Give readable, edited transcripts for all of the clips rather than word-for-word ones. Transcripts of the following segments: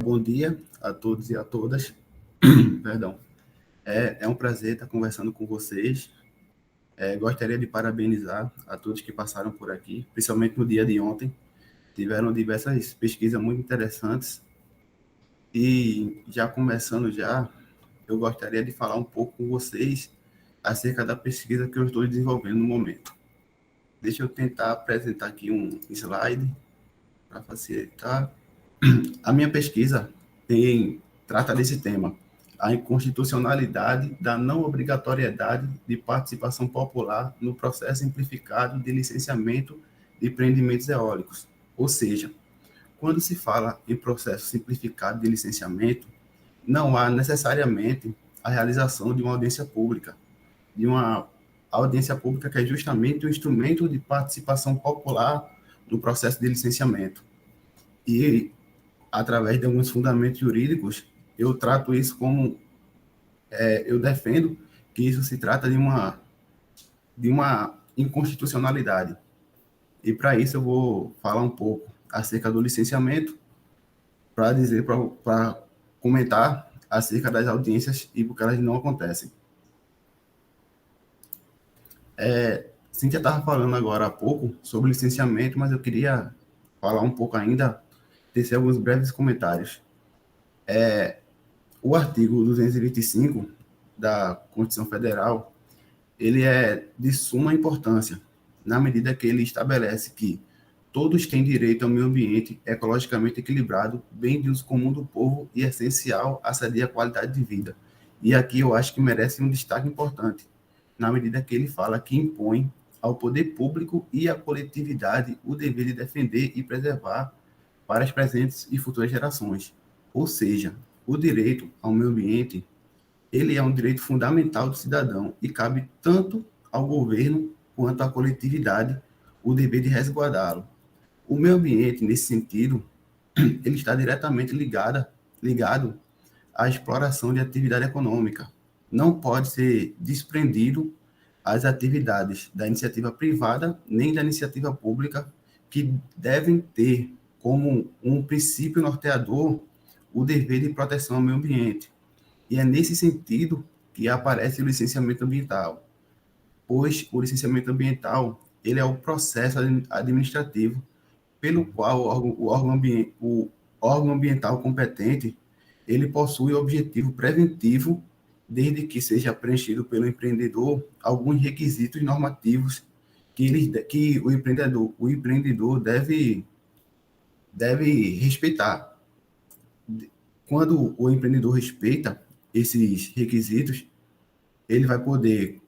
Bom dia a todos e a todas. Perdão. É um prazer estar conversando com vocês. Gostaria de parabenizar a todos que passaram por aqui, principalmente no dia de ontem. Tiveram diversas pesquisas muito interessantes. E já começando eu gostaria de falar um pouco com vocês acerca da pesquisa que eu estou desenvolvendo no momento. Deixa eu tentar apresentar aqui um slide para facilitar. A minha pesquisa trata desse tema, a inconstitucionalidade da não obrigatoriedade de participação popular no processo simplificado de licenciamento de empreendimentos eólicos. Ou seja, quando se fala em processo simplificado de licenciamento, não há necessariamente a realização de uma audiência pública, de uma audiência pública que é justamente o instrumento de participação popular no processo de licenciamento. E através de alguns fundamentos jurídicos, eu trato isso como, eu defendo que isso se trata de uma inconstitucionalidade. E para isso eu vou falar um pouco acerca do licenciamento, para comentar acerca das audiências e porque elas não acontecem. Cíntia estava falando agora há pouco sobre licenciamento, mas eu queria falar um pouco ainda, tecer alguns breves comentários. O artigo 225 da Constituição Federal, ele é de suma importância, na medida que ele estabelece que todos têm direito ao meio ambiente ecologicamente equilibrado, bem de uso comum do povo e essencial a sadia qualidade de vida. E aqui eu acho que merece um destaque importante, na medida que ele fala que impõe ao poder público e à coletividade o dever de defender e preservar para as presentes e futuras gerações. Ou seja, o direito ao meio ambiente, ele é um direito fundamental do cidadão e cabe tanto ao governo quanto à coletividade o dever de resguardá-lo. O meio ambiente, nesse sentido, ele está diretamente ligado à exploração de atividade econômica. Não pode ser desprendido às atividades da iniciativa privada nem da iniciativa pública, que devem ter como um princípio norteador o dever de proteção ao meio ambiente. E é nesse sentido que aparece o licenciamento ambiental, pois o licenciamento ambiental ele é o processo administrativo pelo qual o órgão ambiental competente ele possui o objetivo preventivo, desde que seja preenchido pelo empreendedor alguns requisitos normativos que o empreendedor deve respeitar. Quando o empreendedor respeita esses requisitos, ele vai poder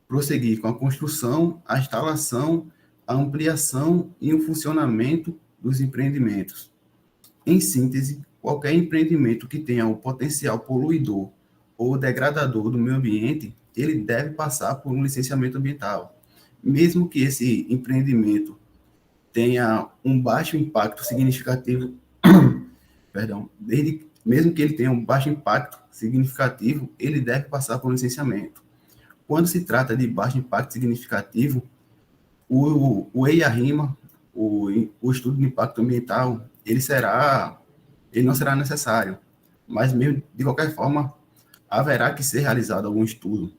prosseguir com a construção, a instalação, a ampliação e o funcionamento dos empreendimentos. Em síntese, qualquer empreendimento que tenha o potencial poluidor ou degradador do meio ambiente, ele deve passar por um licenciamento ambiental. Mesmo que esse empreendimento tenha um baixo impacto significativo, mesmo que ele tenha um baixo impacto significativo, ele deve passar por um licenciamento. Quando se trata de baixo impacto significativo, o EIA-RIMA, o estudo de impacto ambiental, ele não será necessário, mas mesmo de qualquer forma, haverá que ser realizado algum estudo,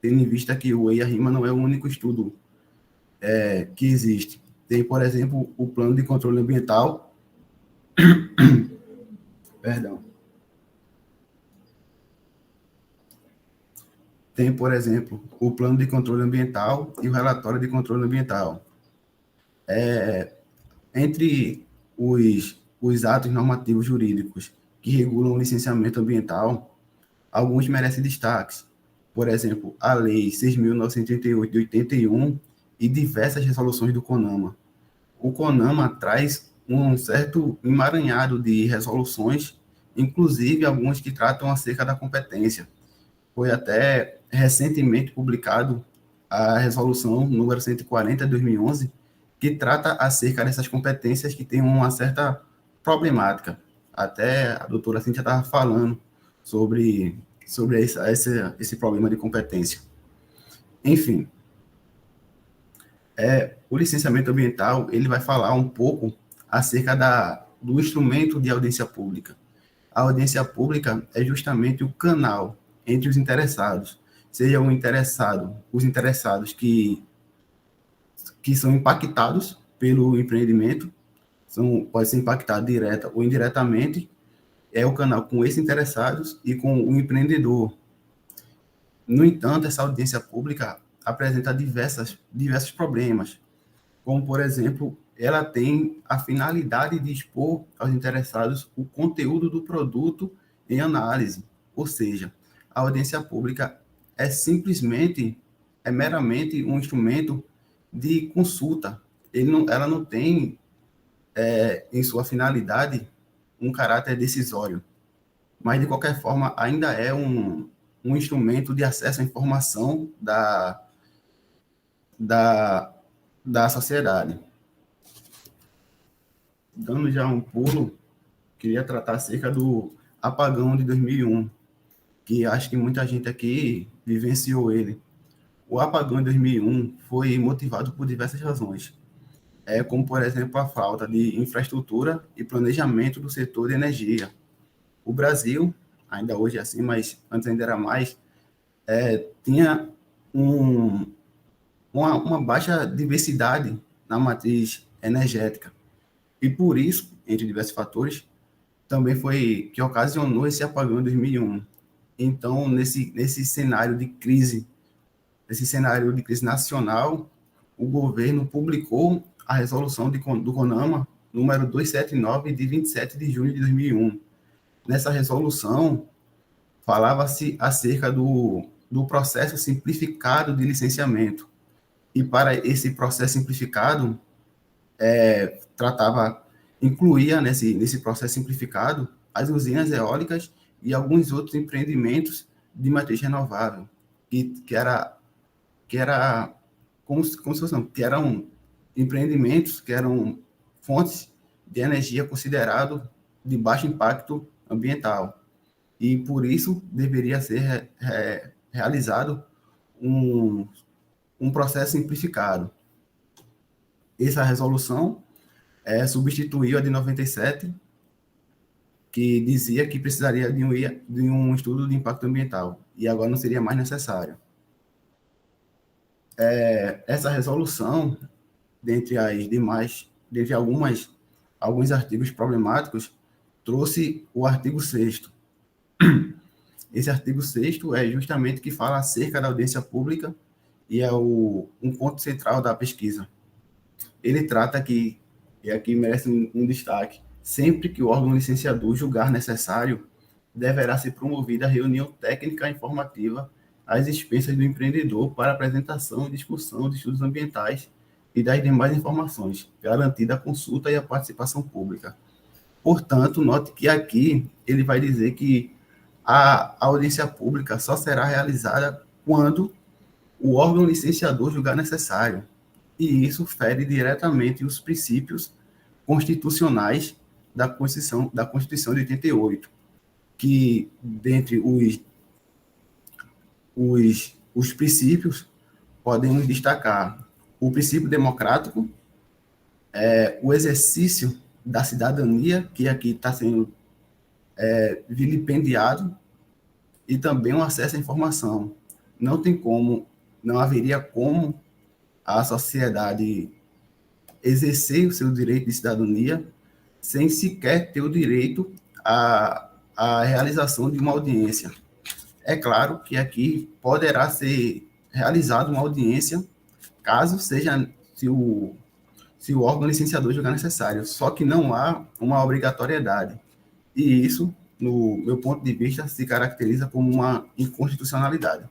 tendo em vista que o EIA-RIMA não é o único estudo que existe. Tem, por exemplo, o plano de controle ambiental, perdão, tem, por exemplo, o plano de controle ambiental e o relatório de controle ambiental. Entre os atos normativos jurídicos que regulam o licenciamento ambiental, alguns merecem destaques. Por exemplo, a Lei 6.938 de 81 e diversas resoluções do CONAMA. O CONAMA traz um certo emaranhado de resoluções, inclusive algumas que tratam acerca da competência. Foi até recentemente publicado a resolução número 140 de 2011, que trata acerca dessas competências que têm uma certa problemática. Até a doutora Cíntia estava falando sobre esse problema de competência. Enfim, o licenciamento ambiental ele vai falar um pouco acerca do instrumento de audiência pública. A audiência pública é justamente o canal entre os interessados, seja os interessados que são impactados pelo empreendimento, pode ser impactado direta ou indiretamente, é o canal com esses interessados e com o empreendedor. No entanto, essa audiência pública apresenta diversos problemas, como, por exemplo, ela tem a finalidade de expor aos interessados o conteúdo do produto em análise, ou seja, a audiência pública é meramente um instrumento de consulta. Ela não tem, em sua finalidade, um caráter decisório, mas, de qualquer forma, ainda é um instrumento de acesso à informação da, da sociedade. Dando já um pulo, queria tratar acerca do apagão de 2001, que acho que muita gente aqui vivenciou ele. O apagão de 2001 foi motivado por diversas razões, como, por exemplo, a falta de infraestrutura e planejamento do setor de energia. O Brasil, ainda hoje é assim, mas antes ainda era mais, tinha uma baixa diversidade na matriz energética. E por isso, entre diversos fatores, também foi que ocasionou esse apagão em 2001. Então, nesse cenário de crise nacional, o governo publicou a resolução do CONAMA, número 279, de 27 de junho de 2001. Nessa resolução, falava-se acerca do processo simplificado de licenciamento. E para esse processo simplificado, incluía nesse processo simplificado as usinas eólicas e alguns outros empreendimentos de matriz renovável, que eram empreendimentos que eram fontes de energia considerado de baixo impacto ambiental. E por isso deveria ser realizado um processo simplificado. Essa resolução substituiu a de 97, que dizia que precisaria de um estudo de impacto ambiental, e agora não seria mais necessário. Essa resolução, dentre alguns artigos problemáticos, trouxe o artigo 6º. Esse artigo 6º é justamente que fala acerca da audiência pública e é um ponto central da pesquisa. Ele trata que, e aqui merece um destaque, sempre que o órgão licenciador julgar necessário, deverá ser promovida a reunião técnica informativa às expensas do empreendedor para apresentação e discussão de estudos ambientais e das demais informações, garantida a consulta e a participação pública. Portanto, note que aqui ele vai dizer que a audiência pública só será realizada quando o órgão licenciador julgar necessário, e isso fere diretamente os princípios constitucionais da Constituição de 88, que, dentre os princípios, podemos destacar o princípio democrático, o exercício da cidadania, que aqui está sendo vilipendiado, e também o acesso à informação. Não haveria como a sociedade exercer o seu direito de cidadania sem sequer ter o direito à realização de uma audiência. É claro que aqui poderá ser realizada uma audiência caso se o órgão licenciador julgar necessário, só que não há uma obrigatoriedade. E isso, no meu ponto de vista, se caracteriza como uma inconstitucionalidade.